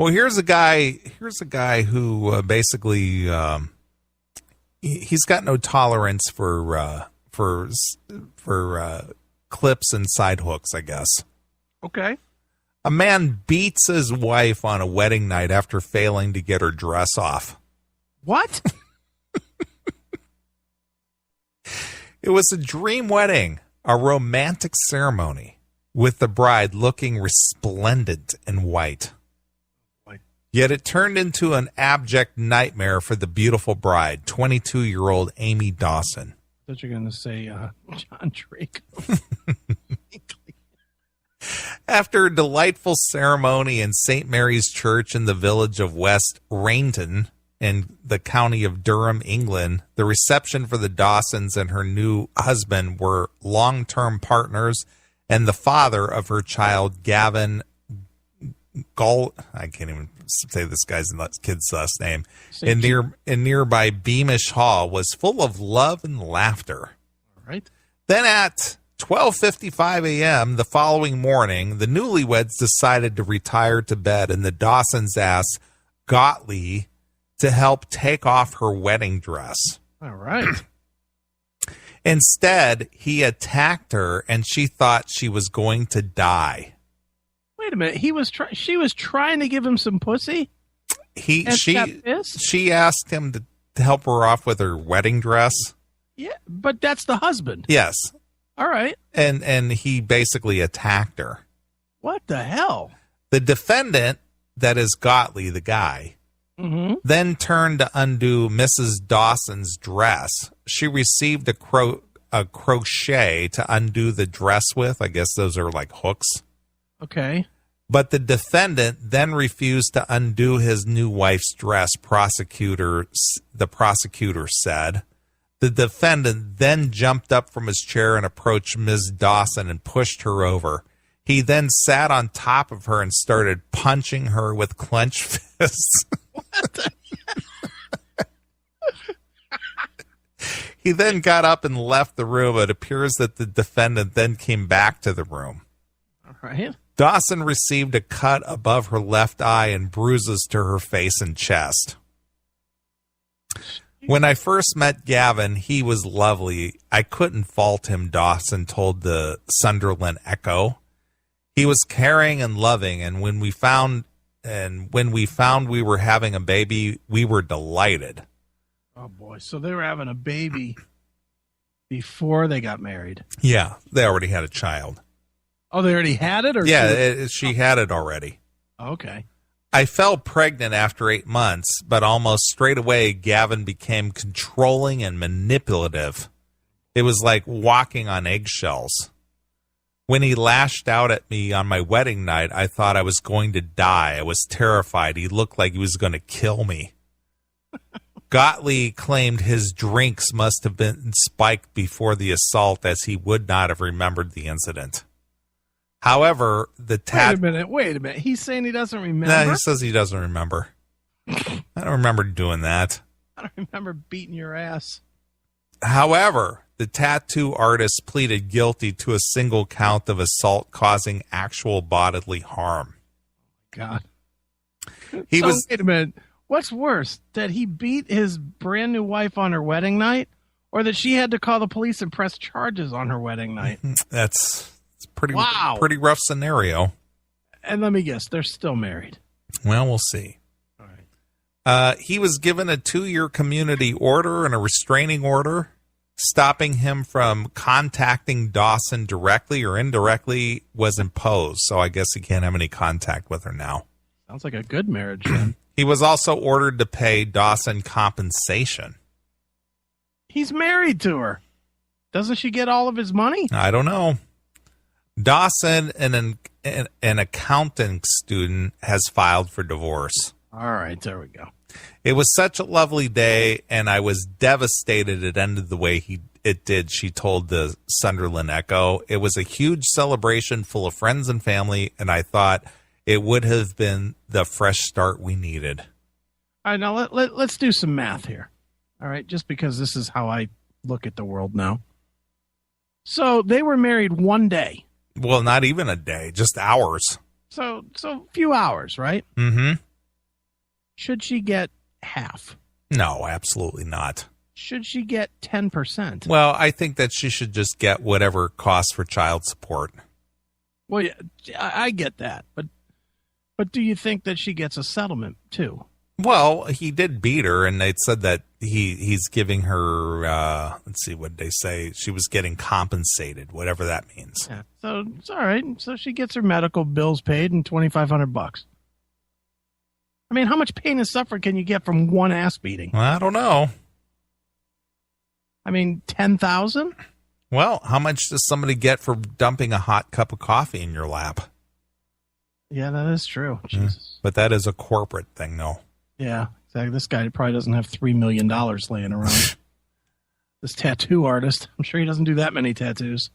Well, here's a guy who basically he's got no tolerance for clips and side hooks, I guess. Okay. A man beats his wife on a wedding night after failing to get her dress off. What? It was a dream wedding, a romantic ceremony, with the bride looking resplendent in white. Yet it turned into an abject nightmare for the beautiful bride, 22-year-old Amy Dawson. I thought you were going to say John Drake. After a delightful ceremony in St. Mary's Church in the village of West Rainton in the county of Durham, England, the reception for the Dawsons and her new husband were long-term partners and the father of her child, Gavin I can't even say this kid's last name. In nearby Beamish Hall was full of love and laughter. All right. Then at 12:55 a.m. the following morning, the newlyweds decided to retire to bed, and the Dawsons asked Gottlieb to help take off her wedding dress. All right. Instead, he attacked her, and she thought she was going to die. Wait a minute. She was trying to give him some pussy? She asked him to help her off with her wedding dress. Yeah, but that's the husband. Yes. All right. And he basically attacked her. What the hell? The defendant, that is Gottlieb, the guy, then turned to undo Mrs. Dawson's dress. She received a crochet to undo the dress with. I guess those are like hooks. Okay. But the defendant then refused to undo his new wife's dress, the prosecutor said. The defendant then jumped up from his chair and approached Ms. Dawson and pushed her over. He then sat on top of her and started punching her with clenched fists. What the He then got up and left the room. It appears that the defendant then came back to the room. All right. Dawson received a cut above her left eye and bruises to her face and chest. When I first met Gavin, he was lovely. I couldn't fault him, Dawson told the Sunderland Echo. He was caring and loving, and when we found we were having a baby, we were delighted. Oh boy, so they were having a baby before they got married. Yeah, they already had a child. Oh, they already had it? Or she had it already. Okay. I fell pregnant after 8 months, but almost straight away, Gavin became controlling and manipulative. It was like walking on eggshells. When he lashed out at me on my wedding night, I thought I was going to die. I was terrified. He looked like he was going to kill me. Gottlieb claimed his drinks must have been spiked before the assault, as he would not have remembered the incident. However, Wait a minute. He's saying he doesn't remember? No, he says he doesn't remember. I don't remember doing that. I don't remember beating your ass. However, the tattoo artist pleaded guilty to a single count of assault causing actual bodily harm. God. Wait a minute. What's worse, that he beat his brand new wife on her wedding night, or that she had to call the police and press charges on her wedding night? It's pretty rough scenario. And let me guess, they're still married. Well, we'll see. All right. He was given a 2-year community order and a restraining order, stopping him from contacting Dawson directly or indirectly was imposed. So I guess he can't have any contact with her now. Sounds like a good marriage, then. He was also ordered to pay Dawson compensation. He's married to her. Doesn't she get all of his money? I don't know. Dawson, an accounting student, has filed for divorce. All right, there we go. It was such a lovely day, and I was devastated it ended the way it did, she told the Sunderland Echo. It was a huge celebration full of friends and family, and I thought it would have been the fresh start we needed. All right, now let's do some math here. All right, just because this is how I look at the world now. So they were married one day. Well, not even a day, just hours. So a few hours, right? Mm-hmm. Should she get half? No, absolutely not. Should she get 10%? Well, I think that she should just get whatever it costs for child support. Well, yeah, I get that, but do you think that she gets a settlement too? Well, he did beat her, and they said that he's giving her. Let's see, what they say. She was getting compensated, whatever that means. Yeah, so it's all right. So she gets her medical bills paid and $2,500. I mean, how much pain and suffering can you get from one ass beating? Well, I don't know. I mean, 10,000. Well, how much does somebody get for dumping a hot cup of coffee in your lap? Yeah, that is true. Jesus. But that is a corporate thing, though. Yeah, exactly. This guy probably doesn't have $3 million laying around. This tattoo artist, I'm sure he doesn't do that many tattoos.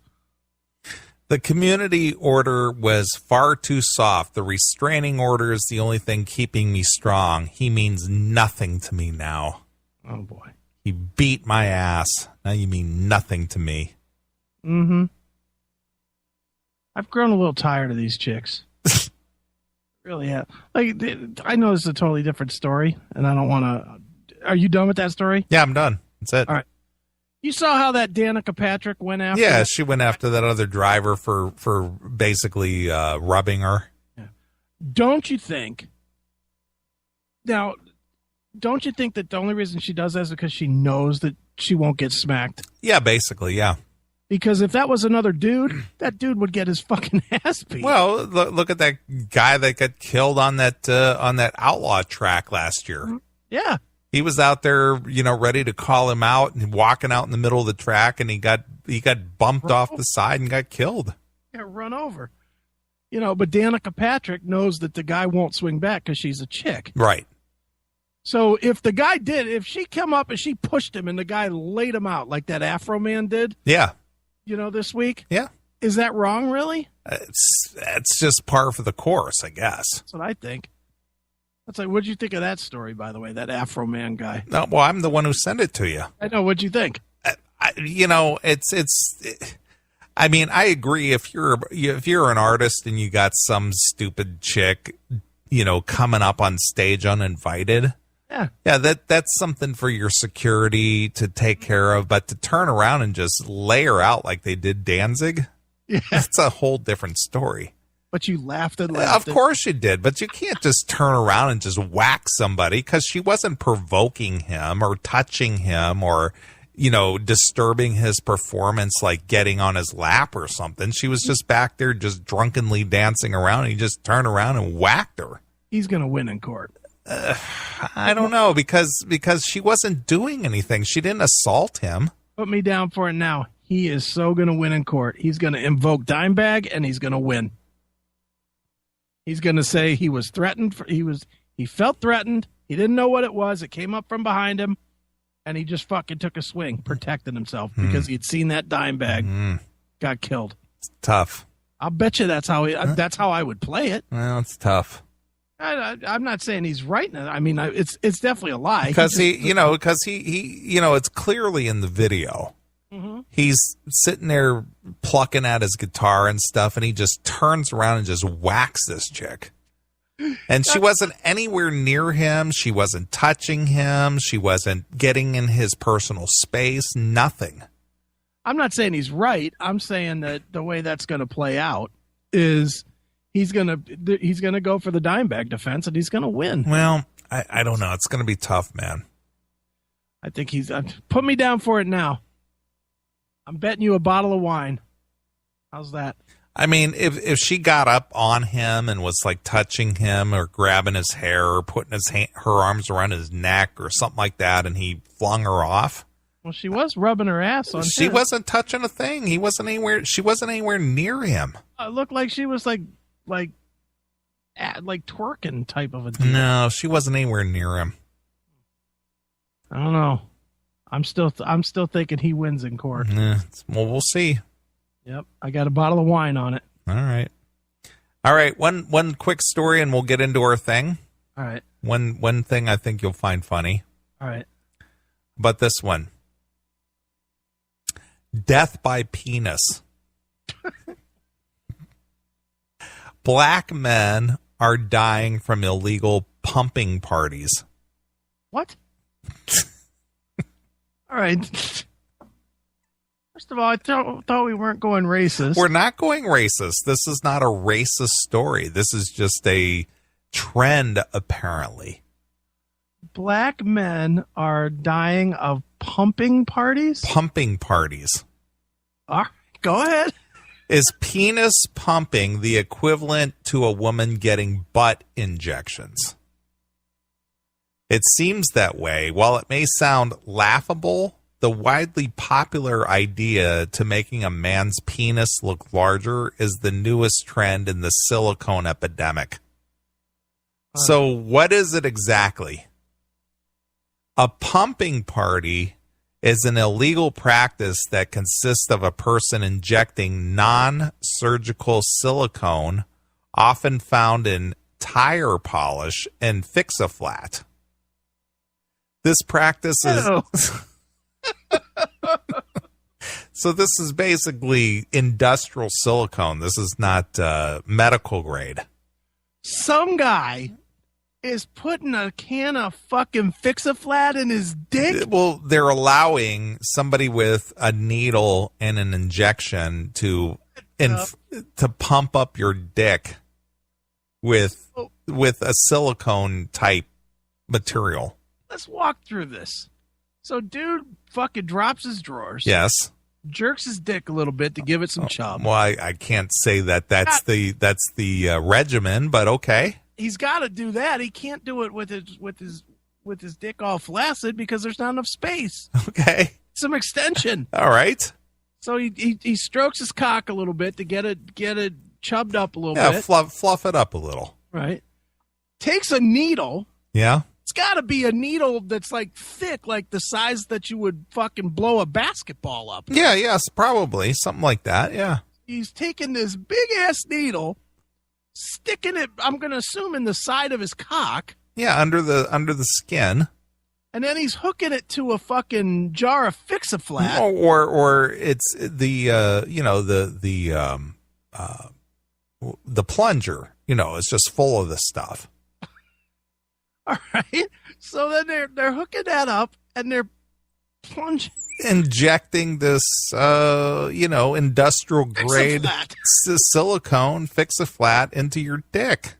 The community order was far too soft. The restraining order is the only thing keeping me strong. He means nothing to me now. Oh, boy. He beat my ass. Now you mean nothing to me. Mm-hmm. I've grown a little tired of these chicks. Really have. Like, I know this is a totally different story, and I don't want to... Are you done with that story? Yeah, I'm done. That's it. All right. You saw how that Danica Patrick went after? Yeah, she went after that other driver for basically rubbing her. Yeah. Don't you think... Now, don't you think that the only reason she does that is because she knows that she won't get smacked? Yeah, basically, yeah. Because if that was another dude, that dude would get his fucking ass beat. Well, look at that guy that got killed on that outlaw track last year. Yeah. He was out there, ready to call him out and walking out in the middle of the track, and he got bumped off the side and got killed. Got run over. But Danica Patrick knows that the guy won't swing back because she's a chick. Right. So if the guy if she come up and she pushed him and the guy laid him out like that Afroman did. Yeah. This week? Yeah. Is that wrong, really? It's just par for the course, I guess. That's what I think. That's like, what'd you think of that story, by the way, that Afroman guy? No, well, I'm the one who sent it to you. I know. What'd you think? I mean, I agree. If you're an artist and you got some stupid chick, coming up on stage uninvited. Yeah, that's something for your security to take care of, but to turn around and just lay her out like they did Danzig, that's a whole different story. But you laughed and laughed. Of course you did, but you can't just turn around and just whack somebody because she wasn't provoking him or touching him or, disturbing his performance like getting on his lap or something. She was just back there just drunkenly dancing around, and he just turned around and whacked her. He's going to win in court. I don't know, because she wasn't doing anything. She didn't assault him. Put me down for it now. He is so going to win in court. He's going to invoke Dimebag, and he's going to win. He's going to say he was threatened. He felt threatened. He didn't know what it was. It came up from behind him, and he just fucking took a swing, protecting himself because he'd seen that Dimebag. Got killed. It's tough. I'll bet you that's how I would play it. Well, it's tough. I'm not saying he's right. I mean, it's definitely a lie. Because he it's clearly in the video. Mm-hmm. He's sitting there plucking at his guitar and stuff, and he just turns around and just whacks this chick. And she wasn't anywhere near him. She wasn't touching him. She wasn't getting in his personal space. Nothing. I'm not saying he's right. I'm saying that the way that's going to play out is he's gonna go for the Dimebag defense, and he's gonna win. Well, I don't know. It's gonna be tough, man. I think he's put me down for it now. I'm betting you a bottle of wine. How's that? I mean, if she got up on him and was like touching him or grabbing his hair or putting her arms around his neck or something like that, and he flung her off. Well, she was rubbing her ass on him. She wasn't touching a thing. He wasn't anywhere. She wasn't anywhere near him. It looked like she was like twerking type of a deal. No, she wasn't anywhere near him. I don't know. I'm still thinking he wins in court. Well, we'll see. Yep, I got a bottle of wine on it. All right. One quick story, and we'll get into our thing. All right. One thing I think you'll find funny. All right. But this one, death by penis. Black men are dying from illegal pumping parties. What? All right. First of all, I thought we weren't going racist. We're not going racist. This is not a racist story. This is just a trend, apparently. Black men are dying of pumping parties? Pumping parties. All right, go ahead. Is penis pumping the equivalent to a woman getting butt injections? It seems that way. While it may sound laughable, the widely popular idea to making a man's penis look larger is the newest trend in the silicone epidemic. So what is it exactly? A pumping party is an illegal practice that consists of a person injecting non-surgical silicone, often found in tire polish and Fix-A-Flat. This practice is... So this is basically industrial silicone. This is not medical grade. Some guy is putting a can of fucking Fix-A-Flat in his dick? Well, they're allowing somebody with a needle and an injection to pump up your dick with a silicone type material. Let's walk through this. So dude fucking drops his drawers. Yes. Jerks his dick a little bit to give it some chub. Well, I can't say that's the regimen, but okay. He's got to do that. He can't do it with his dick all flaccid because there's not enough space. Okay. Some extension. All right. So he strokes his cock a little bit to get it chubbed up a little bit. Fluff it up a little. Right. Takes a needle. Yeah. It's got to be a needle that's like thick, like the size that you would fucking blow a basketball up. Yeah, yes, probably. Something like that, yeah. He's taking this big-ass needle, sticking it, I'm going to assume, in the side of his cock. Yeah, under the skin. And then he's hooking it to a fucking jar of Fix-A-Flat. Or it's the plunger. It's just full of this stuff. All right. So then they're hooking that up and they're plunging. Injecting this, industrial grade silicone Fix-A-Flat into your dick.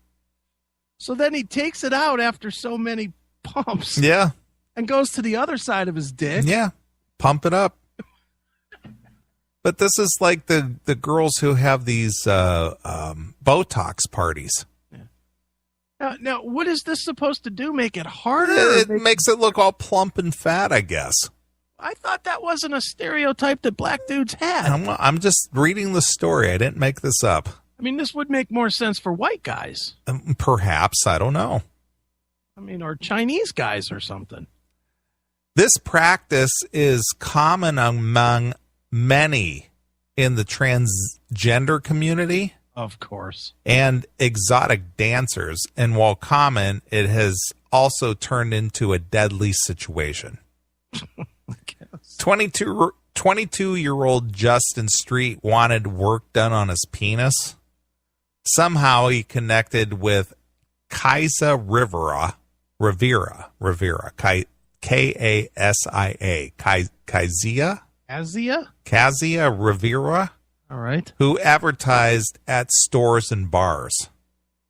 So then he takes it out after so many pumps. Yeah. And goes to the other side of his dick. Yeah. Pump it up. But this is like the girls who have these Botox parties. Now, what is this supposed to do? Make it harder? It makes it look all plump and fat, I guess. I thought that wasn't a stereotype that black dudes had. I'm just reading the story. I didn't make this up. I mean, this would make more sense for white guys. Perhaps. I don't know. I mean, or Chinese guys or something. This practice is common among many in the transgender community. Of course. And exotic dancers. And while common, it has also turned into a deadly situation. 22-year-old Justin Street wanted work done on his penis. Somehow he connected with Kaisa Rivera, K-A-S-I-A, Kazia Rivera. All right. Who advertised at stores and bars.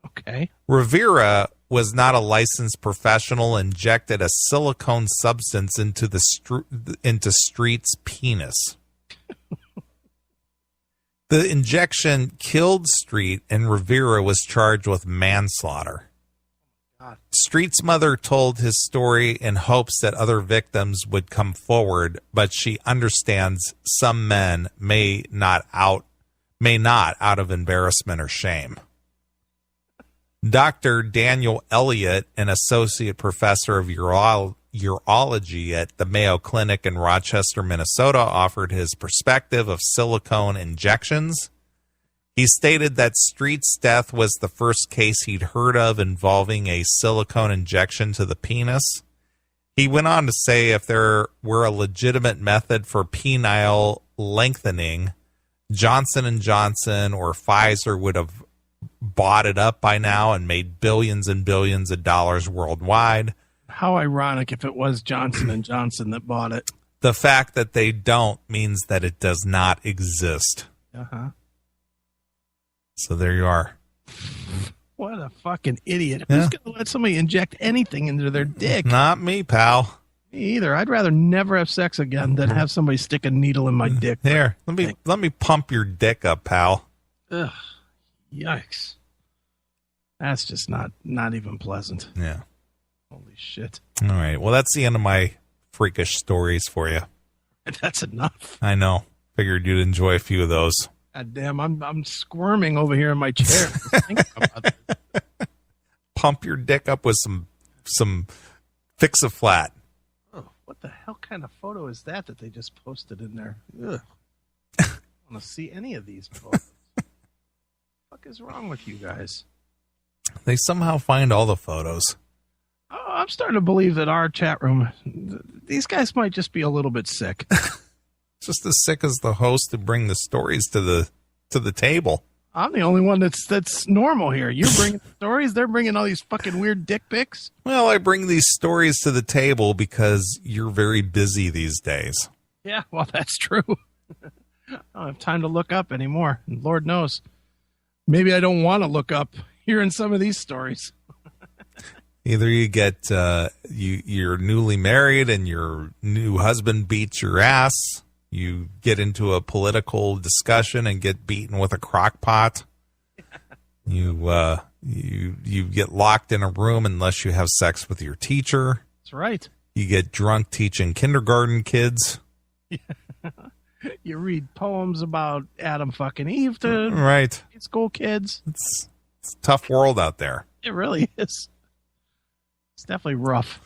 Okay. Rivera was not a licensed professional, injected a silicone substance into Street's penis. The injection killed Street, and Rivera was charged with manslaughter. God. Street's mother told his story in hopes that other victims would come forward, but she understands some men may not out of embarrassment or shame. Dr. Daniel Elliott, an associate professor of urology at the Mayo Clinic in Rochester, Minnesota, offered his perspective of silicone injections. He stated that Street's death was the first case he'd heard of involving a silicone injection to the penis. He went on to say if there were a legitimate method for penile lengthening, Johnson & Johnson or Pfizer would have bought it up by now and made billions and billions of dollars worldwide. How ironic if it was Johnson & Johnson that bought it. The fact that they don't means that it does not exist. Uh-huh. So there you are. What a fucking idiot. Yeah. Who's going to let somebody inject anything into their dick? Not me, pal. Me either. I'd rather never have sex again than have somebody stick a needle in my dick. Here, let me pump your dick up, pal. Ugh. Yikes. That's just not even pleasant. Yeah. Holy shit. All right. Well, that's the end of my freakish stories for you. That's enough. I know. Figured you'd enjoy a few of those. God damn, I'm squirming over here in my chair. Thinking about this. Pump your dick up with some Fix-A-Flat. Oh, what the hell kind of photo is that they just posted in there? Ugh. I don't want to see any of these photos. What the fuck is wrong with you guys? They somehow find all the photos. Oh, I'm starting to believe that our chat room, these guys might just be a little bit sick. Just as sick as the host to bring the stories to the table. I'm the only one that's normal here. You're bringing stories. They're bringing all these fucking weird dick pics. Well, I bring these stories to the table because you're very busy these days. Yeah, well, that's true. I don't have time to look up anymore. And Lord knows. Maybe I don't want to look up hearing some of these stories. Either you get you're newly married and your new husband beats your ass. You get into a political discussion and get beaten with a crock pot. You get locked in a room unless you have sex with your teacher. That's right. You get drunk teaching kindergarten kids. You read poems about Adam fucking Eve to right school kids. It's a tough world out there. It really is. It's definitely rough.